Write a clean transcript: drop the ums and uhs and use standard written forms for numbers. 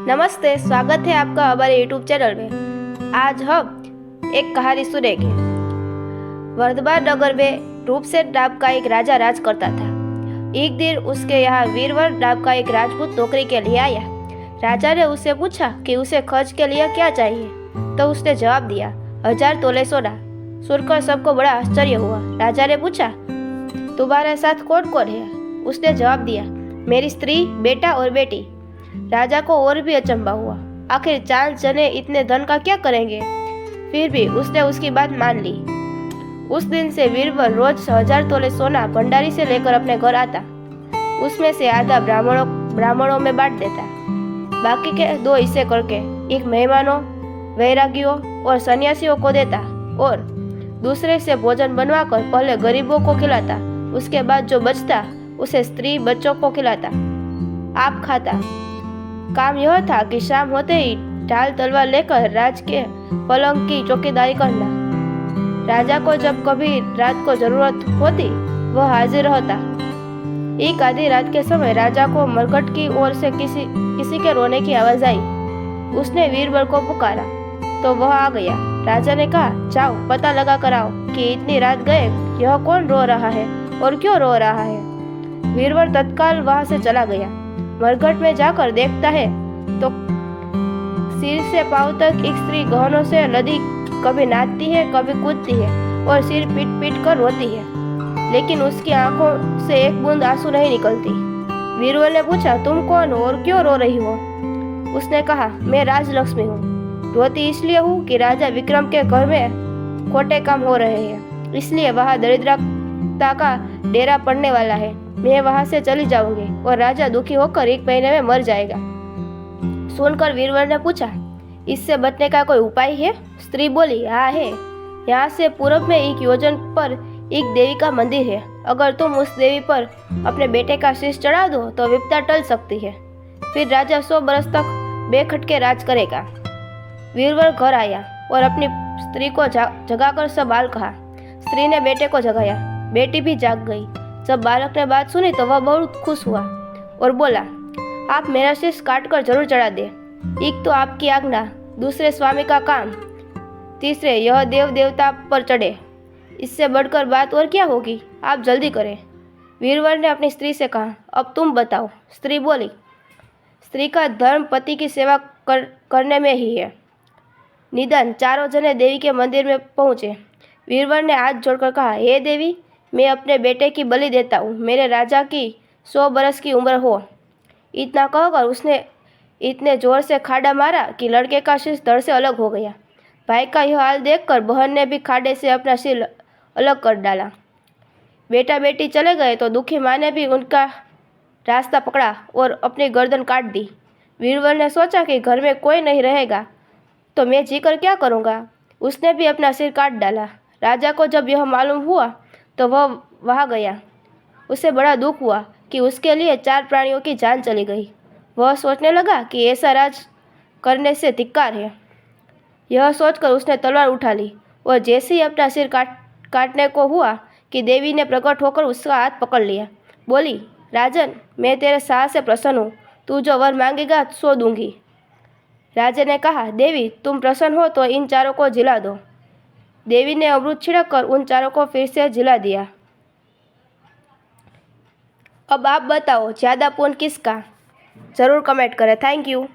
नमस्ते, स्वागत है आपका हमारे यूट्यूब चैनल में। आज हम एक कहानी सुनेंगे। वर्धमान नगर में रूपसेन नाम का एक राजा राज करता था। एक दिन उसके यहाँ वीरवर नाम का एक राजपूत नौकरी के लिए आया। राजा ने उससे पूछा कि उसे खर्च के लिए क्या चाहिए, तो उसने जवाब दिया 1000 तोले सोना। सुनकर सबको बड़ा आश्चर्य हुआ। राजा ने पूछा, तुम्हारे साथ कौन कौन है? उसने जवाब दिया, मेरी स्त्री, बेटा और बेटी। राजा को और भी अचंभा हुआ। आखिर 4 जने इतने धन का क्या करेंगे? फिर भी उसने उसकी बात मान ली। उस दिन से वीरवर रोज 1000 तोले सोना भंडारी से लेकर अपने घर आता। उसमें से आधा ब्राह्मणों में बांट देता, बाकी के 2 हिस्से करके एक मेहमानों, वैरागियों और सन्यासियों को देता और दूसरे से भोजन बनवाकर पहले गरीबों को खिलाता। उसके बाद जो बचता उसे स्त्री बच्चों को खिलाता, आप खाता। काम यह था कि शाम होते ही ढाल तलवार लेकर राज के पलंग की चौकीदारी करना। राजा को जब कभी रात को जरूरत होती वह हाजिर रहता। एक आधी रात के समय राजा को मरघट की ओर से किसी के रोने की आवाज आई। उसने वीरबल को पुकारा तो वह आ गया। राजा ने कहा, जाओ पता लगा कर आओ कि इतनी रात गए यह कौन रो रहा है और क्यों रो रहा है। वीरबल तत्काल वहां से चला गया। मरघट में जाकर देखता है तो सिर से पांव तक एक स्त्री गहनों से लदी कभी नाचती है, कभी कूदती है और सिर पीट पीट कर रोती है, लेकिन उसकी आंखों से एक बूंद आंसू नहीं निकलती। वीरबल ने पूछा, तुम कौन हो और क्यों रो रही हो? उसने कहा, मैं राजलक्ष्मी हूँ। रोती इसलिए हूँ कि राजा विक्रम के घर में खोटे काम हो रहे हैं, इसलिए वहाँ दरिद्रता का डेरा पड़ने वाला है। मैं वहां से चली जाऊंगी और राजा दुखी होकर 1 महीने में मर जाएगा। सुनकर वीरबल ने पूछा, इससे बचने का कोई उपाय है? स्त्री बोली, हाँ है। यहाँ से पूर्व में 1 योजन पर एक देवी का मंदिर है। अगर तुम उस देवी पर अपने बेटे का शीश चढ़ा दो तो विपदा टल सकती है। फिर राजा 100 बरस तक बेखटके राज करेगा। वीरबल घर आया और अपनी स्त्री को जगाकर सब हाल कहा। स्त्री ने बेटे को जगाया, बेटी भी जाग गई। जब बालक ने बात सुनी तो वह बहुत खुश हुआ और बोला, आप मेरा शीश काट कर जरूर चढ़ा दे। एक तो आपकी आज्ञा, दूसरे स्वामी का काम, तीसरे यह देव देवता पर चढ़े। इससे बढ़कर बात और क्या होगी? आप जल्दी करें। वीरबल ने अपनी स्त्री से कहा, अब तुम बताओ। स्त्री बोली, स्त्री का धर्म पति की सेवा करने में ही है। निदान 4 जने देवी के मंदिर में पहुंचे। वीरबल ने हाथ जोड़कर कहा, हे देवी, मैं अपने बेटे की बलि देता हूँ। मेरे राजा की 100 बरस की उम्र हो। इतना कहकर उसने इतने जोर से खाड़ा मारा कि लड़के का शीश धड़ से अलग हो गया। भाई का यह हाल देखकर बहन ने भी खाड़े से अपना सिर अलग कर डाला। बेटा बेटी चले गए तो दुखी माँ ने भी उनका रास्ता पकड़ा और अपनी गर्दन काट दी। वीरबल ने सोचा कि घर में कोई नहीं रहेगा तो मैं जीकर क्या करूँगा। उसने भी अपना सिर काट डाला। राजा को जब यह मालूम हुआ तो वह वहाँ गया। उसे बड़ा दुख हुआ कि उसके लिए 4 प्राणियों की जान चली गई। वह सोचने लगा कि ऐसा राज करने से धिक्कार है। यह सोचकर उसने तलवार उठा ली और जैसे ही अपना सिर काटने को हुआ कि देवी ने प्रकट होकर उसका हाथ पकड़ लिया। बोली, राजन, मैं तेरे साहस से प्रसन्न हूँ। तू जो वर मांगेगा सो दूंगी। राजा ने कहा, देवी, तुम प्रसन्न हो तो इन 4 को जिला दो। देवी ने अमृत छिड़क कर उन 4 को फिर से जिला दिया। अब आप बताओ, ज्यादा पुण्य किसका? जरूर कमेंट करें। Thank you.